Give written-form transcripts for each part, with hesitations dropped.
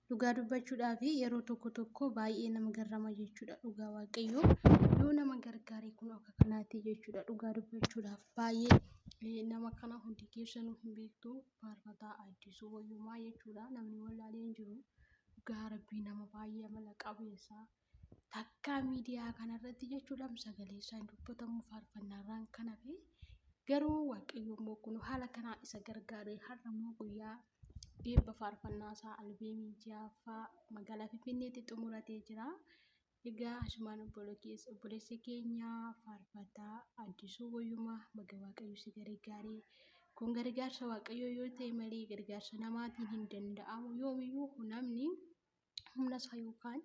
Dhugaa dubbachuudhaaf yeroo tokko baay'ee nama garrama jechuudha. Dhugaa waaqayyoo yoo nama gargaaree kun akka kanaatti jechuudha. Dhugaa dubbachuudhaaf baay'ee nama kana hundi keessanuu hin beektu faarfataa Addisuu Wayyumaa jechuudha. Namni wallaalee hin jiru. Dhugaa rabbii nama baay'ee amala qabeessa. Takka miidiyaa kanarratti jechuudha sagalee isaa hin dubbatamu faarfannaarraan kan hafe garuu waaqayyoon boqonu haala kanaa isa gargaaree har'a immoo guyyaa eebba faarfannaa isaa albeemii jaaffaa magaalaa Finfinneetti xumuratee jira. Egaa asumaan obboleessa keenya faarfataa Addisuu Wayyumaa baga waaqayyo si gargaaree kun gargaarsa waaqayyoo yoo ta'e malee gargaarsa namaatiin hin danda'amu. Yoomiyyuu namni humna isaa yookaan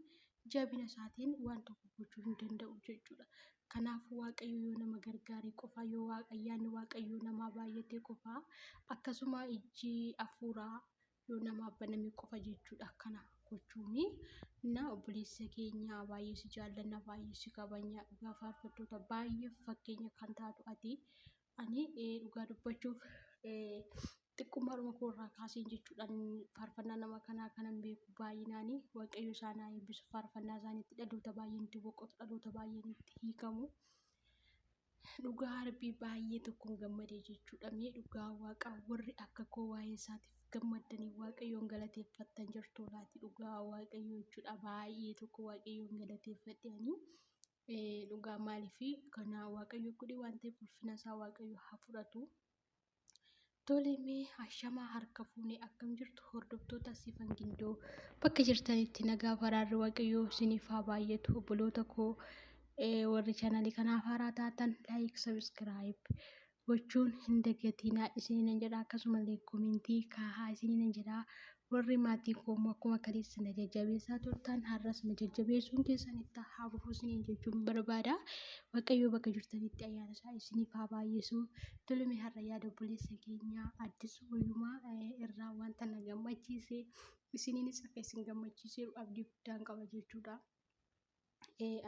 jabina isaatiin waan tokko gochuu hin danda'u jechuudha. Kanaafuu waaqayyo yoo nama gargaaree qofa yoo ayyaanni waaqayyoo namaa baay'ate qofa akkasuma ijji hafuuraa yoo namaaf baname qofa jechuudha. Kana gochuuni na obboleessa keenya baay'ee si jaallanna baay'ee si kabajna dhugaa faarfattoota baay'ee fakkeenya kan taatu ati ani dhugaa dubbachuuf xiqqummaadhuma koorraa kaaseen jechuudhaan faarfannaa nama kanaa kanan beeku baay'inaani waaqayyo isaan haa eebbisu faarfannaa isaaniitti dhaloota baay'een itti boqotu dhaloota baay'een itti hiikamu. Dhugaa rabbii baay'ee tokkoon gammadee jechuudha. Mee dhugaa waaqaa warri akka koo waa'ee isaatiif gammadanii waaqayyoon galateeffattan jirtu laati dhugaa waaqayyoo jechuudha. Baay'ee tokko waaqayyoon galateeffatanii dhugaa maaliifi kana waaqayyo godhe waan ta'eef ulfina isaa waaqayyo haa fudhatu. Tole mee ashamaa harka fuunee akkam jirtu hordoftoota Sifan Gindoo bakka jirtanitti nagaa faraarri waaqayyoo isiniif haa baay'atu obboloota koo warri chaanalii kanaaf haaraa taatan laayik sabiskiraayib gochuun hin dagatinaa isiniin jedha akkasumallee koomentii kaahaa isiniin jedha warri maatii koo akkuma kaleessa na jajjabeessaa turtan har'as na jajjabeessuun keessanitti haa fufu isiniin jechuun barbaada. Waaqayyo bakka jirtanitti ayyaana isaa isiniif haa baay'isu. Tolumi har'a yaada obboleessa keenya Addisuu Wayyumaa irraa wanta na gammachiise isiniinis akka isin gammachiise abdii guddaan qaba jechuudha.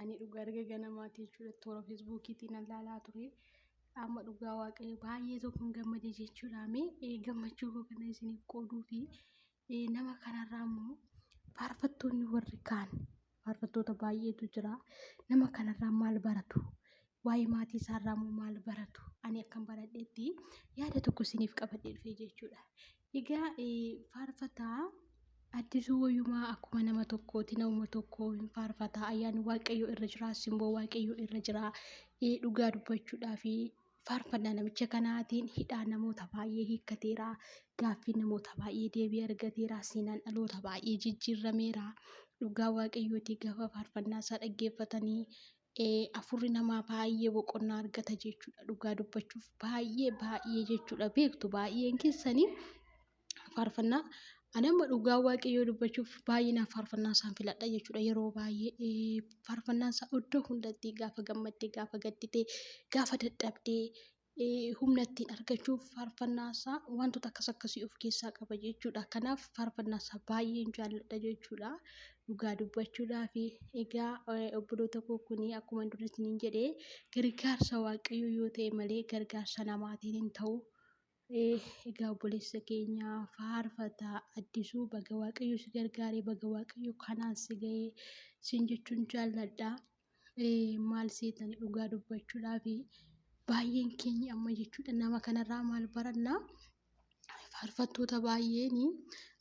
Ani dhugaa erga ganamaati jechuudha toora feesbuukiitiin ilaalaa ture. Amma dhugaa waaqayyo baay'ee tokkoon gammade jechuudha. Mee gammachuu koo kana isiniif qooduu fi nama kanarraa immoo faarfattoonni warri kaan faarfattoota baay'eetu jira. Nama kanarraa maal baratu? Waa'ee maatii isaarraa immoo maal baratu? Ani akkan baradheetti yaada tokko isiniif qabadhee dhufe jechuudha. Egaa faarfataa Addisuu Wayyumaa akkuma nama tokkooti nama tokko hin faarfataa ayyaanni waaqayyoo irra jira simboo waaqayyoo irra jira dhugaa dubbachuudhaa fi faarfannaa namicha kanaatiin hidhaa namoota baay'ee hiikkateera gaaffii namoota baay'ee deebii argateera seenaan dhaloota baay'ee jijjiirameera dhugaa waaqayyooti gaafa faarfannaa isaa dhaggeeffatanii afurri namaa baay'ee boqonnaa argata jechuudha. Dhugaa dubbachuuf baay'ee jechuudha beektu baay'een keessanii faarfannaa anamma dhugaa waaqayyoo dubbachuuf baay'inaan faarfannaa isaan filadha jechuudha. Yeroo baay'ee faarfannaa isaa iddoo hundatti gaafa gammaddee gaafa gadditee gaafa dadhabdee humna ittiin argachuuf faarfannaa isaa wantoota akkasii of keessaa qaba jechuudha. Kanaaf faarfannaa isaa baay'een jaalladha jechuudha. Dhugaa dubbachuudhaa fi egaa obboloota koo kuni akkuma dura isiniin jedhee gargaarsa waaqayyoo yoo ta'e malee gargaarsa namaatiin hin ta'u. Egaa obboleessa keenya faarfataa Addisuu baga waaqayyo si gargaaree baga waaqayyo kanaan si ga'ee siin jechuun jaalladha. Maal seetanii dhugaa dubbachuudhaa fi baay'een keenya amma jechuudha nama kanarraa maal barannaa? Faarfattoota baay'een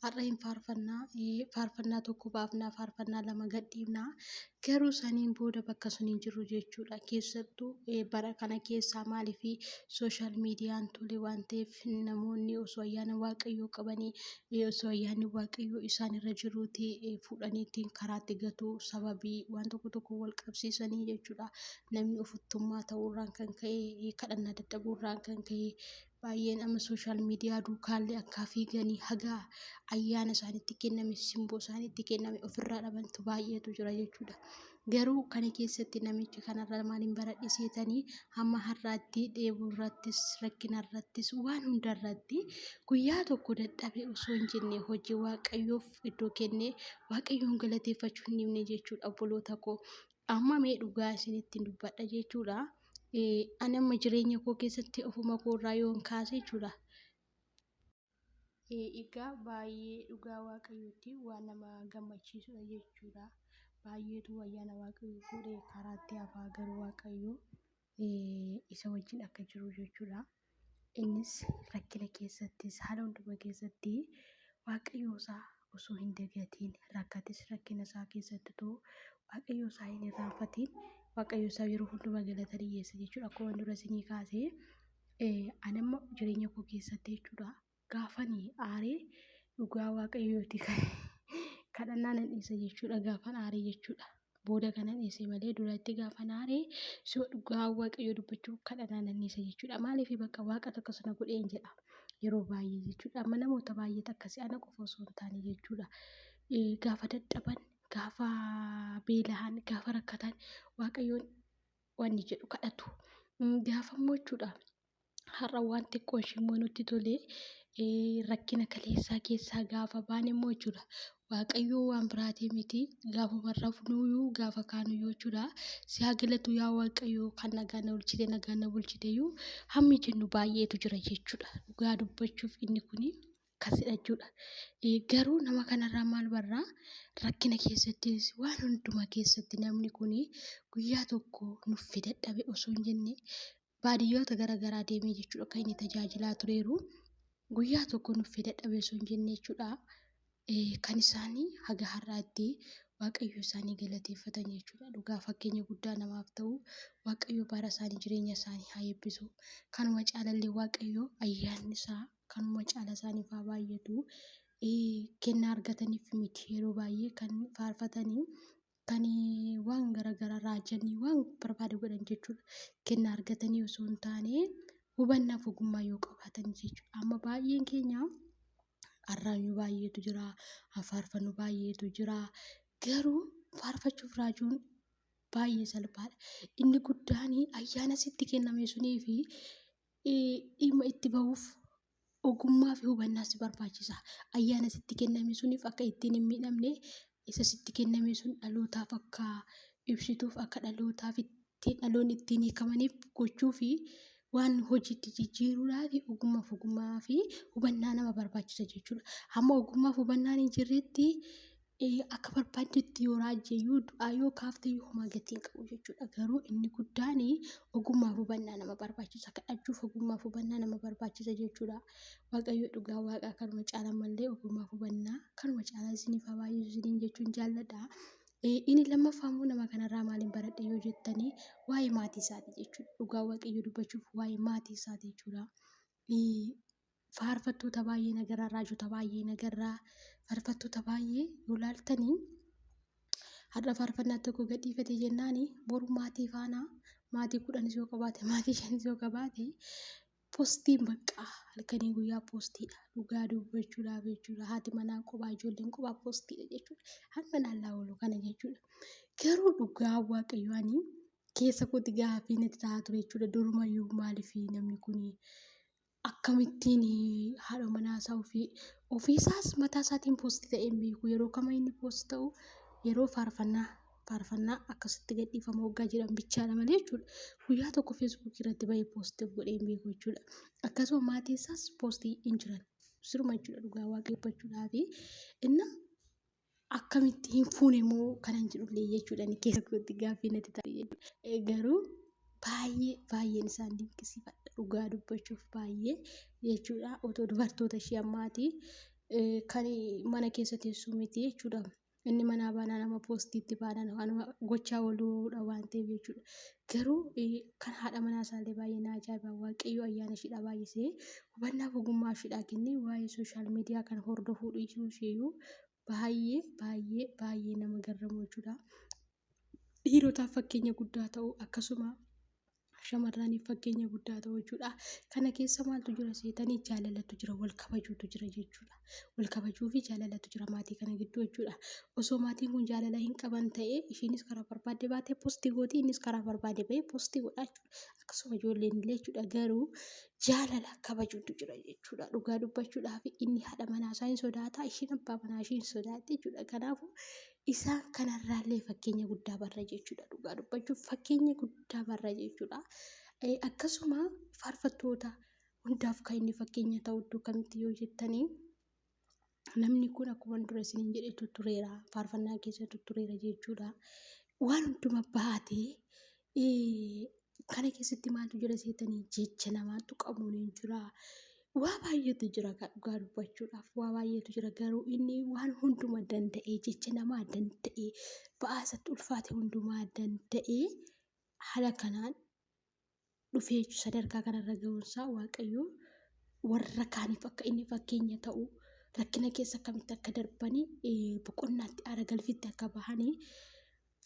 har'a hin faarfannaa tokko baafnaa faarfannaa lama gadhiifnaa garuu saniin booda bakka sun hin jiru jechuudha. Keessattuu bara kana keessaa maaliif sooshaal miidiyaan tole waan ta'eef namoonni osoo ayyaana waaqayyoo qabanii osoo ayyaanni waaqayyoo isaan irra jiruuti fuudhaniitiin karaatti gatu sababii waan tokko wal qabsiisanii jechuudha. Namni ofittummaa ta'uurraan kan ka'e kadhannaa dadhabuurraan kan ka'e baay'een amma sooshaal miidiyaa duukaallee akka fiiganii hagaa ayyaana isaanitti kenname simboo isaanitti kenname ofirraa dhabantu baay'eetu jira jechuudha. Garuu kana keessatti namichi kanarra maaliin baradhiseetanii hamma har'aatti dheebuu irrattis rakkina irrattis waan hundarratti guyyaa tokko dadhabee osoo hin jenne hojii waaqayyoof iddoo kennee waaqayyoon galateeffachuu hin dhibne jechuudha obboloota koo. Amma mee dhugaa isinitti dubbadha jechuudha. Ani amma jireenya koo keessatti ofuma koorraa yoon kaase jechuudha. Egaa baay'ee dhugaa waaqayyooti waan nama gammachiisudha jechuudha. Baay'eetu ayyaana waaqayyoo fuudhee karaatti hafaa garuu waaqayyoo isa wajjin akka jiru jechuudha. Innis rakkina keessattis haala hundumaa keessatti waaqayyoo isaa osoo hin dagatiin rakkates rakkina isaa keessatti ta'u waaqayyoo isaa hin irraanfatiin waaqayyoo isaa yeroo hundumaa galata dhiyeessa jechuudha. Akkuma dura isinii kaasee ani amma jireenya koo keessatti jechuudha. Gaafanii aaree dhugaa waaqayyooti kadhannaa nan dhiisa jechuudha. Gaafan aaree jechuudha. Booda kanan dhiise malee duratti gaafan aaree soo dhugaa waaqayyoo dubbachuuf kadhannaa nan dhiisa jechuudha. Maaliif bakka waaqatu akkasuma godheen jedha yeroo baay'ee jechuudha. Amma namoota baay'eetu akkasii ana qofa osoo hin taane jechuudha. Gaafa dadhaban, gaafa beela'an, gaafa rakkatan waaqayyoon wanni jedhu kadhatu. Gaafa immoo jechuudha. Har'a waan xiqqoo ishimmoo nutti tolee rakkina kaleessaa keessaa gaafa baane immoo jechuudha. Waaqayyoo waan biraatii miti gaafa marrafnuyyuu gaafa kaanuyyuu jechuudha. Si haa galatu yaa waaqayyoo kan nagaan na bulchite nagaan na bulchiteyyuu hammi jennu baay'eetu jira jechuudha. Dhugaa dubbachuuf inni kuni akkasidha jechuudha. Garuu nama kanarraa maal barraa rakkina keessattis waan hundumaa keessatti namni kuni guyyaa tokko nuuf dadhabe osoo hin jenne baadiyyoota garaagaraa deemee jechuudha kan inni tajaajilaa tureeru. Guyyaa tokko nuuf dadhabe osoo hin jenne jechuudha. Kan isaanii haga har'aatti waaqayyo isaanii galateeffatan jechuudha. Dhugaa fakkeenya guddaa namaaf ta'u waaqayyo bara isaanii jireenya isaanii haa eebbisu. Kanuma caalallee waaqayyo ayyaanni isaa kanuma caala isaaniif haa baay'atu. Kennaa argataniif miti yeroo baay'ee kan faarfatanii kan waan garaagaraa raajanii waan barbaade godhan jechuudha. Kennaa argatanii osoo hin taane hubannaa fi ogummaa yoo qabaatan jechuudha. Amma baay'een keenya arraanyu baay'eetu jira, faarfannu baay'eetu jira. Garuu faarfachuuf raajuun baay'ee salphaadha. Inni guddaan ayyaana sitti kenname sunii fi dhimma itti bahuuf ogummaa fi hubannaa si barbaachisa. Ayyaana sitti kenname suniif akka ittiin hin miidhamne isa sitti kenname sun dhalootaaf akka ibsituuf akka dhalootaaf ittiin dhaloonni ittiin hiikamaniif gochuu fi waan hojiitti jijjiiruudhaa fi ogummaa fi hubannaa nama barbaachisa jechuudha. Amma ogummaa fi hubannaan hin jirretti akka barbaadetti yoo raajjeyyuu du'aa yoo kaafteyyuu homaa gatii hin qabu jechuudha. Garuu inni guddaan ogummaa fi hubannaa nama barbaachisa. Kadhachuuf ogummaa fi hubannaa nama barbaachisa jechuudha. Waaqayyo dhugaa waaqaa kanuma caala malee ogummaa fi hubannaa kanuma caala isiniif haa baay'isu isiniin jechuun jaalladha. Inni lammaffaa immoo nama kanarraa maaliin baradhe yoo jettanii waa'ee maatii isaati jechuudha. Dhugaa waaqayyo dubbachuuf waa'ee maatii isaati jechuudha. Faarfattoota baay'ee nagarraa raajota baay'ee nagarraa faarfattoota baay'ee yoo laaltanii har'a faarfannaa tokko gadhiifate jennaan boru maatii faana maatii 10 yoo qabaate maatii 5 yoo qabaate poostiin bakka halkanii guyyaa poostiidha. Dhugaa dubbachuudhaaf jechuudha. Haati manaa kophaa ijoolleen kophaa poostiidha jechuudha. Hamma naallaa oolu kana jechuudha. Garuu dhugaa waaqayyoon keessa kootti gaaffii natti ta'aa ture jechuudha. Durumayyuu maaliif namni kun akkamittiin haadha manaa isaa ofiisaas mataa isaatiin poostii ta'ee hin beeku. Yeroo kama inni poostii ta'u yeroo faarfannaa akkasitti gadhiifama waggaa jedhan bichaadha malee jechuudha. Guyyaa tokko feesbuukii irratti bahee poostii godhee hin beeku jechuudha. Akkasuma maatii isaas poostii hin jiran siruma jechuudha. Dhugaa waaqeffachuudhaa fi inni akkamitti hin fuune moo kanan jedhullee jechuudha. Inni keessa kootti gaaffii natti ta'e jechuudha. Garuu baay'een isaan dinqisiifadha. Dhugaa dubbachuuf baay'ee jechuudha. Otoo dubartoota ishee ammaatii kan mana keessa teessuu miti jechuudha. Inni manaa baanaa nama poostiitti baanaa nama gochaa ooluudha waan ta'eef jechuudha. Garuu kan haadha manaa isaallee baay'ee na ajaa'iba. Waaqayyo ayyaana isheedhaa baay'isee hubannaa fi ogummaa isheedhaa kennee waa'ee sooshaal miidiyaa kan hordofuu dhiisuu isheeyyuu baay'ee nama garramu jechuudha. Dhiirotaaf fakkeenya guddaa ta'u akkasuma shamarraniif fakkeenya guddaa ta'u jechuudha. Kana keessa maaltu jira seetanii jaalalatu jira wal kabajuutu jira jechuudha. Wal kabajuu fi jaalalatu jira maatii kana gidduu jechuudha. Osoo maatiin kun jaalala hin qaban ta'ee ishiinis karaa barbaade baatee poostii gooti innis karaa barbaade bahee poostii godhaa jechuudha. Akkasuma ijoolleen illee jechuudha. Garuu jaalala kabajuutu jira jechuudha. Dhugaa dubbachuudhaaf inni haadha manaa isaa hin sodaata ishiin abbaa manaa ishee hin sodaatti jechuudha. Kanaafuu isaan kanarraallee fakkeenya guddaa barra jechuudha. Dhugaa dubbachuuf fakkeenya guddaa barra jechuudha. Akkasuma faarfattoota hundaaf kan inni fakkeenya ta'u iddoo kamitti yoo jettanii namni kun akkuma dura isiniin jedhe tuttureera faarfannaa keessa tuttureera jechuudha. Waan hunduma baatee kana keessatti maaltu jira seetanii jecha namaatu qabuun hin jira. Waa baay'eetu jira dhugaa dubbachuudhaaf waa baay'eetu jira garuu inni waan hunduma danda'ee jecha namaa danda'ee ba'aasatti ulfaate hundumaa danda'ee haala kanaan dhufee sadarkaa kanarra ga'uunsaa waaqayyoo warra kaaniif akka inni fakkeenya ta'u rakkina keessa akkamitti akka darbanii boqonnaatti aara galfitti akka bahanii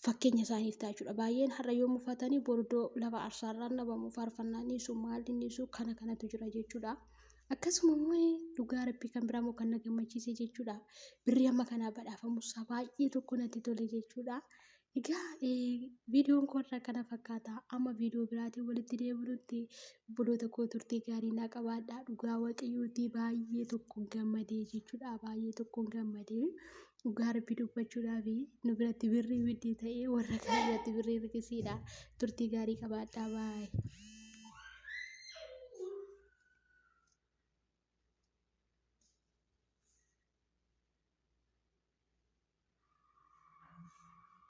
fakkeenya isaaniif ta'a jechuudha. Baay'een har'a yoo mufatanii bordoo lafa arsaarraan nabamu faarfannaan dhiisu maalli dhiisu kana kanatu jira jechuudha. Akkasuma immoo dhugaa rabbii kan biraa kan na gammachiise jechuudha. Birrii amma kanaa badhaafamuusaa baay'ee tokko natti tole jechuudha. Egaa viidiyoon koorraa kana fakkaata. Amma viidiyoo biraatiin walitti deebinutti obboloota koo turtii gaarii naa qabaadhaa. Dhugaa waaqayyooti baay'ee tokko gammadee jechuudha. Baay'ee tokko gammadee dhugaa rabbii dubbachuudhaaf nu biratti birrii widdii ta'ee warra kaan biratti birrii hirkisiidha. Turtii gaarii qabaadhaa baay'ee.